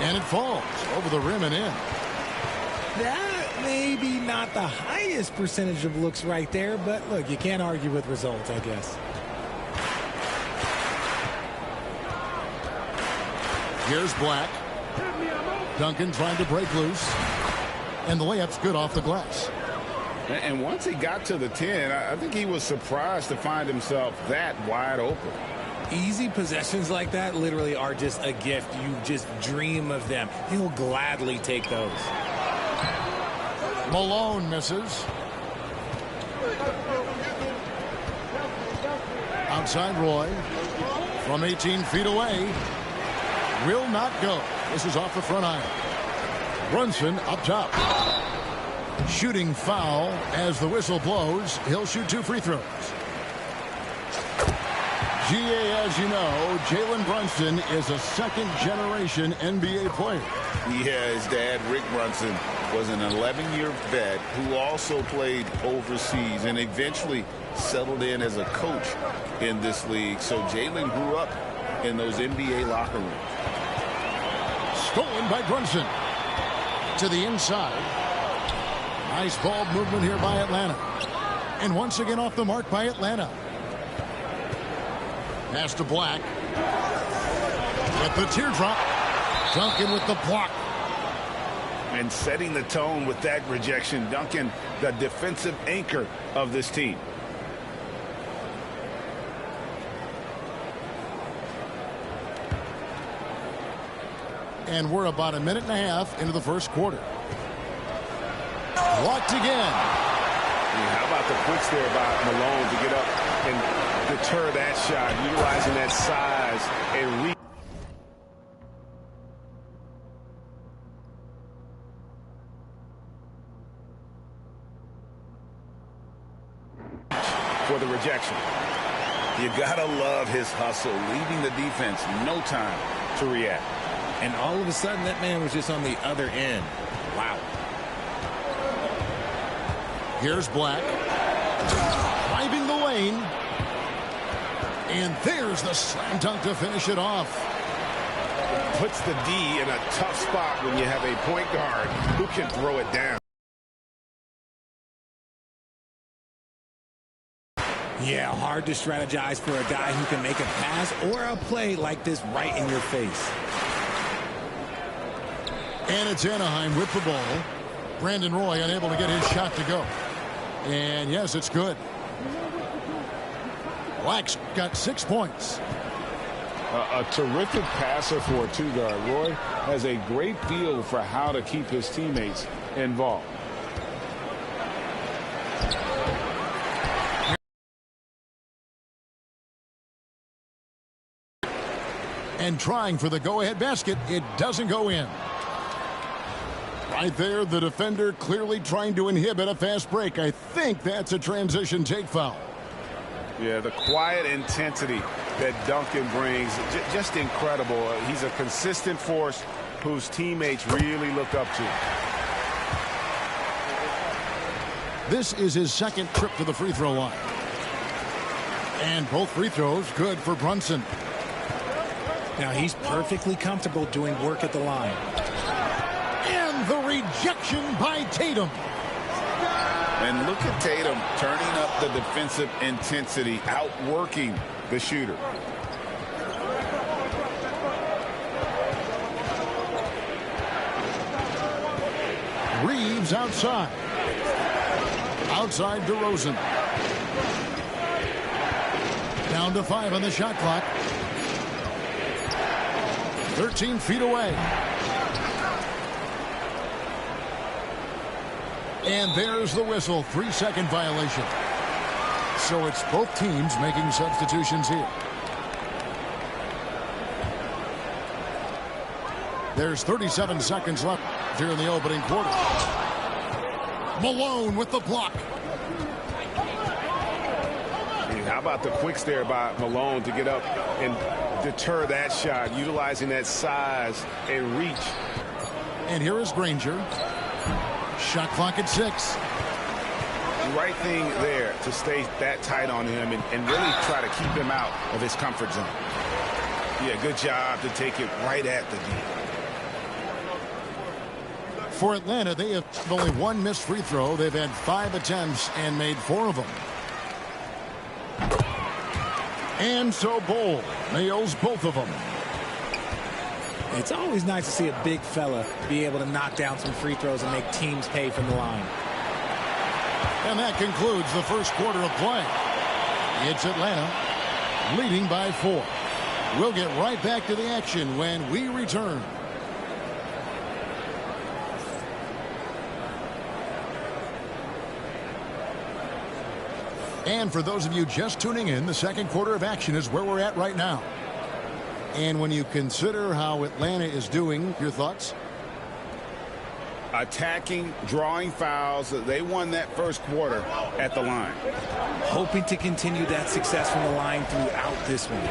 And it falls over the rim and in. That may be not the highest percentage of looks right there, but look, you can't argue with results, I guess. Here's Black. Duncan trying to break loose. And the layup's good off the glass. And once he got to the 10, I think he was surprised to find himself that wide open. Easy possessions like that literally are just a gift. You just dream of them. He'll gladly take those. Malone misses. Outside Roy. From 18 feet away. Will not go. This is off the front iron. Brunson up top. Shooting foul as the whistle blows. He'll shoot 2 free throws. GA, as you know, Jalen Brunson is a second-generation NBA player. Yeah, his dad, Rick Brunson, was an 11-year vet who also played overseas and eventually settled in as a coach in this league. So Jalen grew up in those NBA locker rooms. Stolen by Brunson. To the inside. Nice ball movement here by Atlanta. And once again off the mark by Atlanta. Pass to Black. With the teardrop. Duncan with the block. And setting the tone with that rejection. Duncan, the defensive anchor of this team. And we're about a minute and a half into the first quarter. Blocked again. How about the quicks there by Malone to get up and deter that shot, utilizing that size and reach. For the rejection. You gotta love his hustle, leaving the defense no time to react. And all of a sudden, that man was just on the other end. Wow. Here's Black. Driving the lane. And there's the slam dunk to finish it off. Puts the D in a tough spot when you have a point guard who can throw it down. Yeah, hard to strategize for a guy who can make a pass or a play like this right in your face. And it's Anaheim with the ball. Brandon Roy unable to get his shot to go. And yes, it's good. Black's got 6 points. A terrific passer for a two-guard. Roy has a great feel for how to keep his teammates involved. And trying for the go-ahead basket, it doesn't go in. Right there, the defender clearly trying to inhibit a fast break. I think that's a transition take foul. Yeah, the quiet intensity that Duncan brings, just incredible. He's a consistent force whose teammates really look up to. This is his second trip to the free throw line. And both free throws good for Brunson. Now he's perfectly comfortable doing work at the line. And the rejection by Tatum. And look at Tatum turning up the defensive intensity, outworking the shooter. Reeves outside. Outside DeRozan. Down to 5 on the shot clock. 13 feet away. And there's the whistle. 3-second violation. So it's both teams making substitutions here. There's 37 seconds left here in the opening quarter. Malone with the block. How about the quicks there by Malone to get up and deter that shot, utilizing that size and reach. And here is Granger. Shot clock at 6. Right thing there to stay that tight on him and really try to keep him out of his comfort zone. Yeah, good job to take it right at the D. For Atlanta, they have only one missed free throw. They've had 5 attempts and made 4 of them. And so Bol nails both of them. It's always nice to see a big fella be able to knock down some free throws and make teams pay from the line. And that concludes the first quarter of play. It's Atlanta leading by 4. We'll get right back to the action when we return. And for those of you just tuning in, the second quarter of action is where we're at right now. And when you consider how Atlanta is doing, your thoughts? Attacking, drawing fouls. They won that first quarter at the line. Hoping to continue that success from the line throughout this one.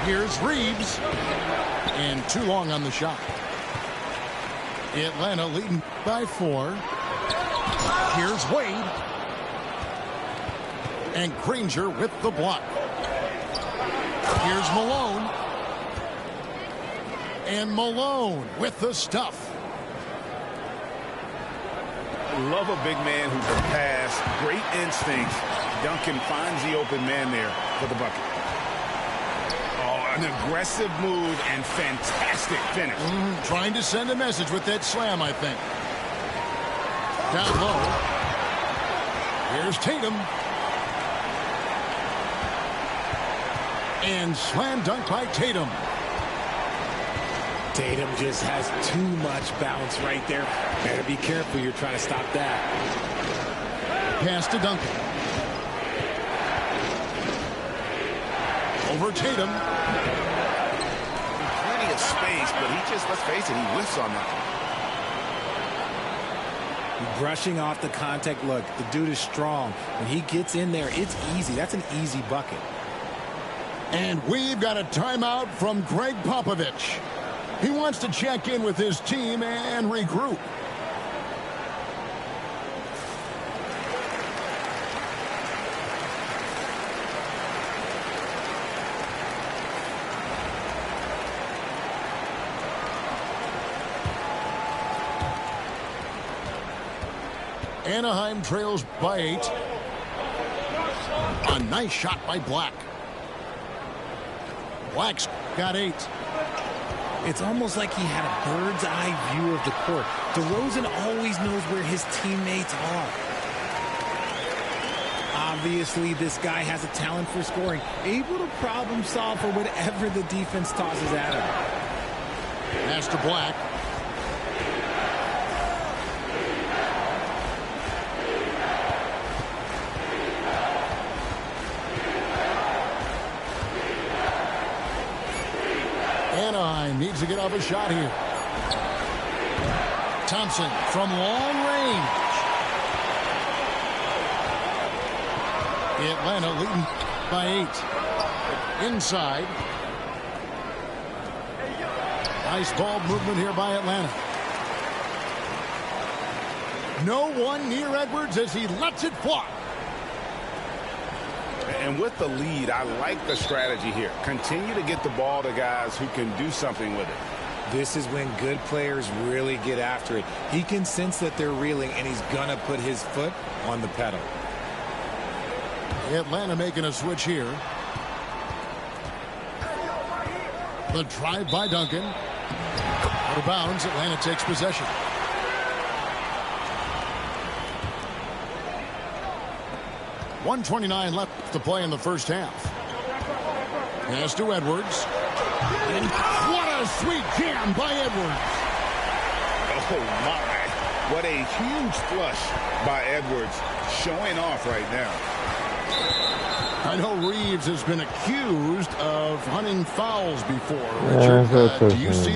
Here's Reeves. And too long on the shot. Atlanta leading by 4. Here's Wade. And Granger with the block. Here's Malone. And Malone with the stuff. Love a big man who can pass. Great instincts. Duncan finds the open man there for the bucket. Oh, an aggressive move and fantastic finish. Trying to send a message with that slam, I think. Down low. Here's Tatum. And slam dunk by Tatum. Tatum just has too much bounce right there. Better be careful. You're trying to stop that. Pass to Duncan. Over Tatum. Plenty of space, but he just, let's face it, he whiffs on that. Brushing off the contact. Look, the dude is strong. When he gets in there, it's easy. That's an easy bucket. And we've got a timeout from Greg Popovich. He wants to check in with his team and regroup. Anaheim trails by 8. A nice shot by Black. Black's got 8. It's almost like he had a bird's eye view of the court. DeRozan always knows where his teammates are. Obviously, this guy has a talent for scoring, able to problem solve for whatever the defense tosses at him. Pass to Black. Anaheim needs to get off a shot here. Thompson from long range. Atlanta leading by 8. Inside. Nice ball movement here by Atlanta. No one near Edwards as he lets it fly. And with the lead, I like the strategy here. Continue to get the ball to guys who can do something with it. This is when good players really get after it. He can sense that they're reeling, and he's going to put his foot on the pedal. Atlanta making a switch here. The drive by Duncan. Out of bounds, Atlanta takes possession. .129 left to play in the first half. Pass to Edwards. And what a sweet jam by Edwards. Oh, my. What a huge flush by Edwards, showing off right now. I know Reeves has been accused of hunting fouls before. Richard, do you see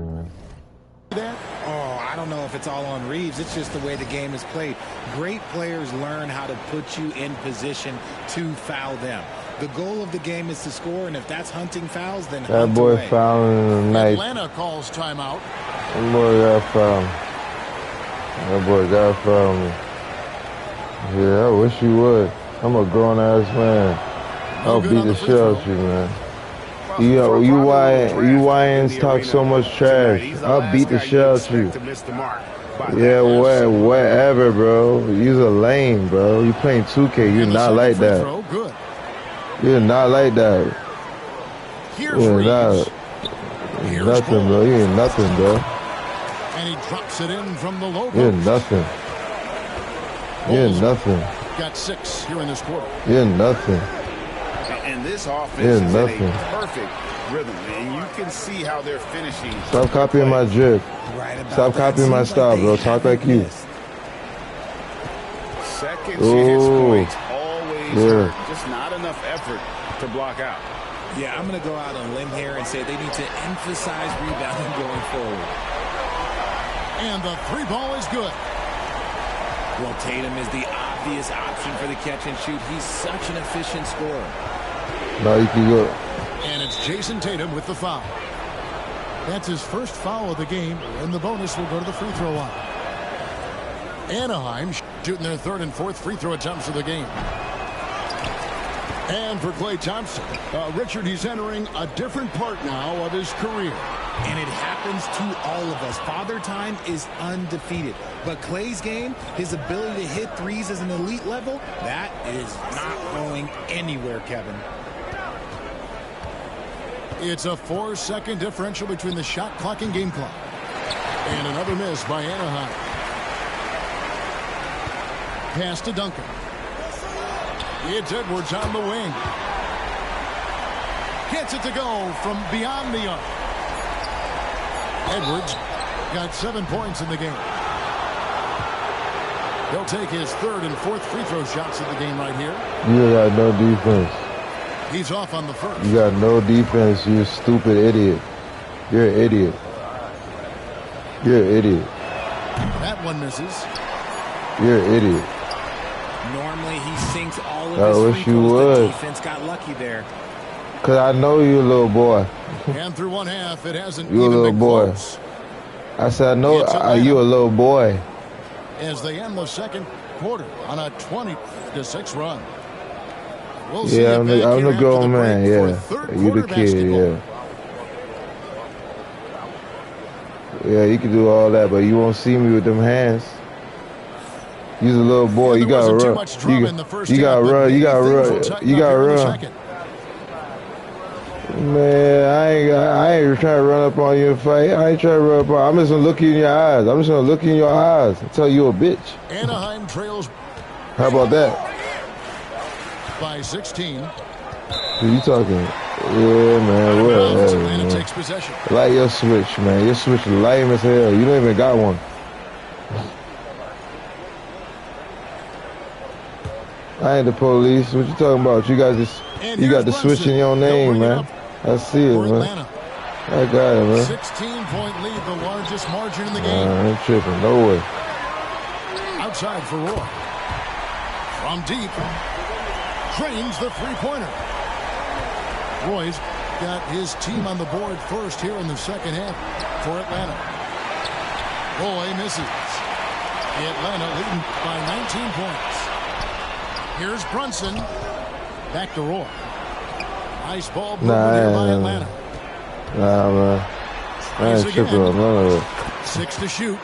that? Oh, I don't know if it's all on Reeves. It's just the way the game is played. Great players learn how to put you in position to foul them. The goal of the game is to score, and if that's hunting fouls, then that boy away. fouling tonight. Atlanta calls timeout. That boy got fouled. That boy got fouled. Yeah, I wish you would. I'm a grown-ass man. I'll beat the shit out of you, man. Yo, you YNs talk so much trash. I'll beat the shit out of you. Yeah, whatever, bro. You're a lame, bro. You playing 2K. You're not like that. You're not like that. You're not. Nothing, bro. You ain't nothing, bro. And he drops it in from the low post. You're nothing. You're nothing. Got 6 here in this quarter. You're nothing. And this offense is in a perfect rhythm, and you can see how they're finishing. Stop copying my drip. Stop copying my style, bro. Talk like you. Second chance points always hurt. Just not enough effort to block out. Yeah, I'm going to go out on a limb here and say they need to emphasize rebounding going forward. And the 3 ball is good. Well, Tatum is the obvious option for the catch and shoot. He's such an efficient scorer. Now you can go. And it's Jason Tatum with the foul. That's his first foul of the game, and the bonus will go to the free throw line. Anaheim shooting their 3rd and 4th free throw attempts of the game. And for Klay Thompson, Richard, he's entering a different part now of his career. And it happens to all of us. Father Time is undefeated. But Klay's game, his ability to hit threes as an elite level, that is not going anywhere, Kevin. It's a 4-second differential between the shot clock and game clock. And another miss by Anaheim. Pass to Duncan. It's Edwards on the wing. Gets it to go from beyond the arc. Edwards got 7 points in the game. He'll take his 3rd and 4th free throw shots of the game right here. You got no defense. He's off on the 1st. You got no defense, you stupid idiot. You're an idiot. You're an idiot. That one misses. You're an idiot. Normally he sinks all of I his wish free you throws. would. The defense got lucky there. Cause I know you a little boy. And through 1/2, it hasn't You a even little been boy. close. I said I know you a little boy. As they end the 2nd quarter on a 20-6 run. We'll see Yeah, I'm the grown man. Yeah, you the kid. Basketball. Yeah, you can do all that, but you won't see me with them hands. You's a little boy. You gotta run. You gotta run. You gotta run. You gotta run. Man, I ain't trying to run up on you and fight. I ain't trying to run up on. I'm just gonna look you in your eyes. I'm just gonna look you in your eyes and tell you a bitch. Anaheim trails. How about that? By 16. Who you talking? Yeah, man. Whatever, man. Takes possession. Like your switch, man. Your switch is lame as hell. You don't even got one. I ain't the police. What you talking about? You got this. You got the switch in your name, man. I see it, man. I got it, man. 16-point lead, the largest margin in the game. I ain't tripping. No way. Outside for Roy. From deep. Drains the three-pointer. Roy's got his team on the board first here in the 2nd half for Atlanta. Roy misses. Atlanta leading by 19 points. Here's Brunson. Back to Roy. Nice ball by Atlanta. Nah, man. I ain't tripping on none of it. 6 to shoot.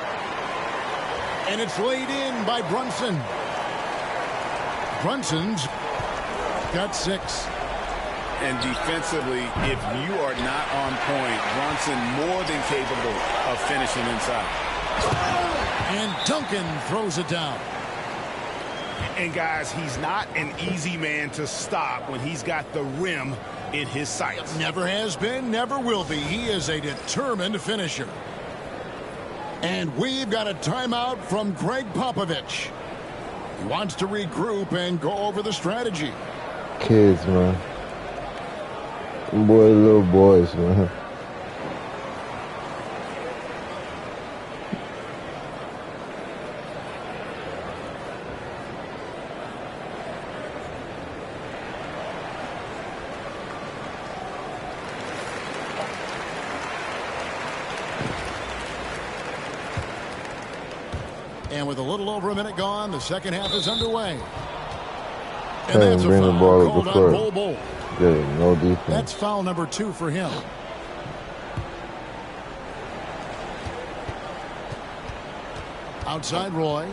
And it's laid in by Brunson. Brunson's got 6. And defensively, if you are not on point, Brunson more than capable of finishing inside. And Duncan throws it down. And guys, he's not an easy man to stop when he's got the rim in his sights. Never has been, never will be. He is a determined finisher. And we've got a timeout from Greg Popovich. He wants to regroup and go over the strategy. Kids, man. Boy, little boys, man. And with a little over a minute gone, the 2nd half is underway. And Hey, that's a bring the foul ball up called the on court. Bol Bol. good. No defense. That's foul number 2 for him. Outside Roy.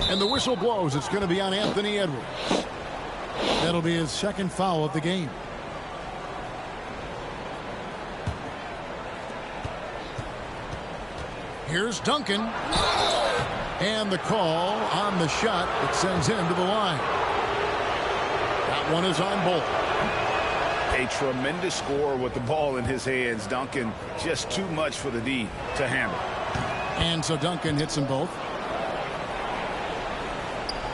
And the whistle blows. It's going to be on Anthony Edwards. That'll be his second foul of the game. Here's Duncan. And the call on the shot that sends him to the line. That one is on Bolt. A tremendous score with the ball in his hands. Duncan, just too much for the D to handle. And so Duncan hits them both.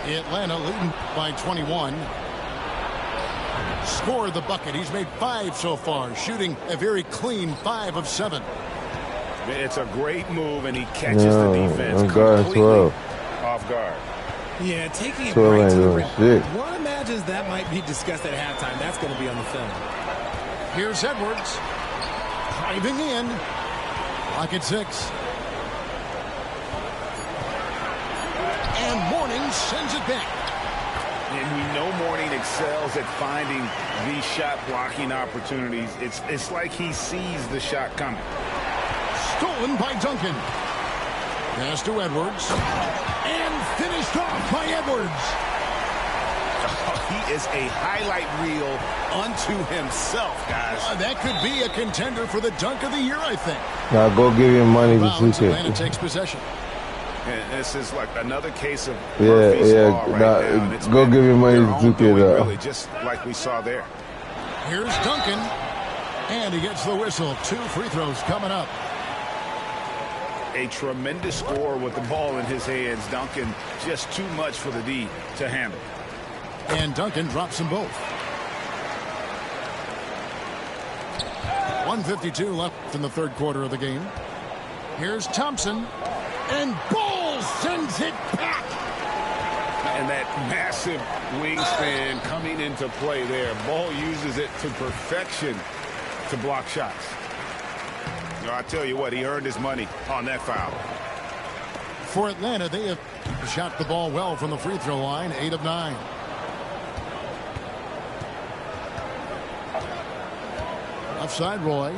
Atlanta leading by 21. Scored the bucket. He's made 5 so far, shooting a very clean 5 of 7. It's a great move, and he catches the defense completely off guard. Yeah, taking it right to the rim. One imagines that might be discussed at halftime. That's going to be on the film. Here's Edwards. Driving in. Clock at 6. And Mourning sends it back. And we know Mourning excels at finding these shot blocking opportunities. It's like he sees the shot coming. Stolen by Duncan. Pass to Edwards. And finished off by Edwards. He is a highlight reel unto himself, guys. That could be a contender for the dunk of the year, I think. Now go give your money to Atlanta 2K. takes possession. And this is like another case of Murphy's Law right now. And go give your money to 2K, though. Really, just like we saw there. Here's Duncan. And he gets the whistle. 2 free throws coming up. A tremendous score with the ball in his hands. Duncan, just too much for the D to handle. And Duncan drops them both. 1:52 left in the third quarter of the game. Here's Thompson. And Ball sends it back. And that massive wingspan coming into play there. Ball uses it to perfection to block shots. I tell you what, he earned his money on that foul. For Atlanta, they have shot the ball well from the free throw line, 8 of 9. Offside Roy.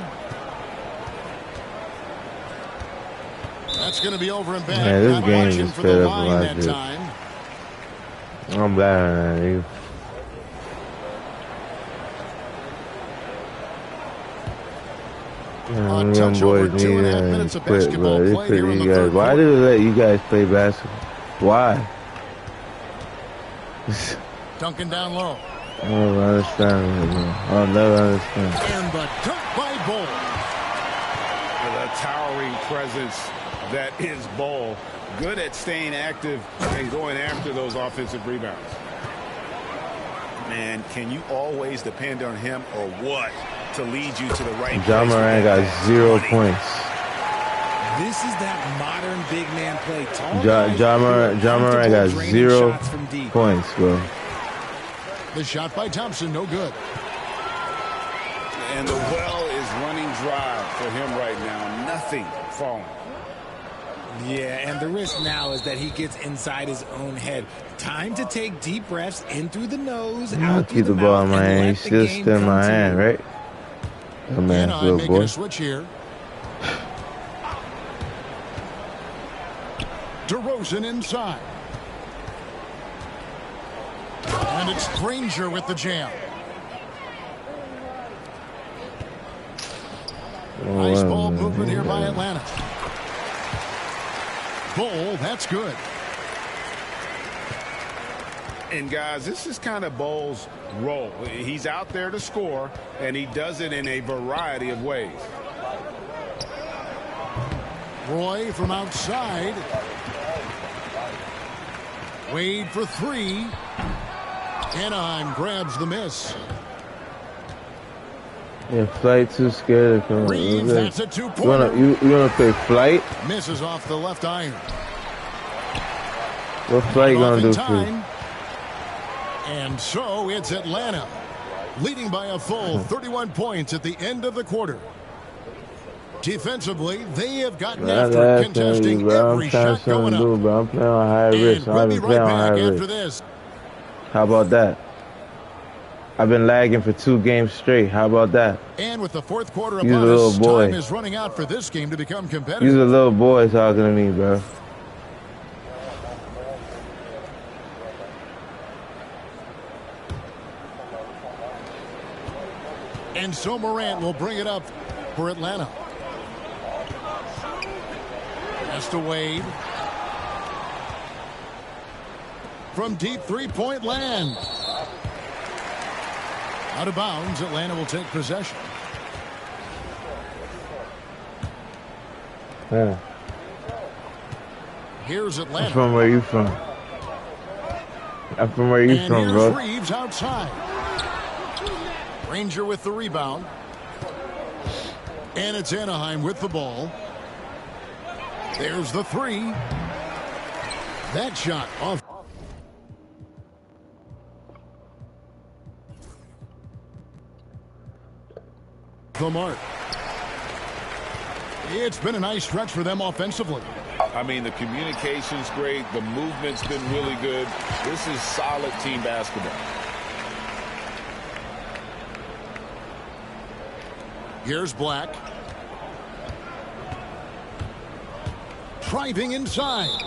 That's going to be over and back. Yeah, this Not game watching is for fed the up line like that this. time. I'm bad at you. A touch over 2.5 minutes of basketball played here in the third Why quarter. did they let you guys play basketball? Why? Duncan down low. I don't understand it, man. I'll never understand. And the dunk by Ball. With a towering presence that is Ball. Good at staying active and going after those offensive rebounds. Man, can you always depend on him or what to lead you to the right place? John Moran got 0 points. This is that modern big man play. John Moran got 0 points, bro. The shot by Thompson, no good. And the well is running dry for him right now. Nothing falling. Yeah, and the risk now is that he gets inside his own head. Time to take deep breaths in through the nose, I'll out through keep the the ball in mouth, my and hand. let He's the still game in come my to hand, you. right? That man's And little making boy. a switch here. DeRozan inside. And it's Granger with the jam. Nice ball movement here by Atlanta. Bull, that's good. And guys, this is kind of Bull's role. He's out there to score, and he does it in a variety of ways. Roy from outside. Wade for 3. Anaheim grabs the miss. Yeah, Flight too scared to come. Reeves, that's a two-pointer. You wanna play Flight? Misses off the left iron. What Flight gonna do for you? Time. And so it's Atlanta leading by a full 31 points at the end of the quarter. Defensively, they have gotten after contesting every shot going up. I'm playing on high risk. And we'll be right back after this. How about that? I've been lagging for 2 games straight. How about that? And with the fourth quarter You're upon a little us, boy. time is running out for this game to become competitive. You're a little boy talking to me, bro. And so Morant will bring it up for Atlanta. Pass to Wade. From deep three-point land. Out of bounds, Atlanta will take possession. Yeah. Here's Atlanta. I'm from where you from? I'm from where you from, bro? And here's Reeves outside. Ranger with the rebound. And it's Anaheim with the ball. There's the three. That shot off. The mark. It's been a nice stretch for them offensively. I mean, the communication's great. The movement's been really good. This is solid team basketball. Here's Black. Driving inside.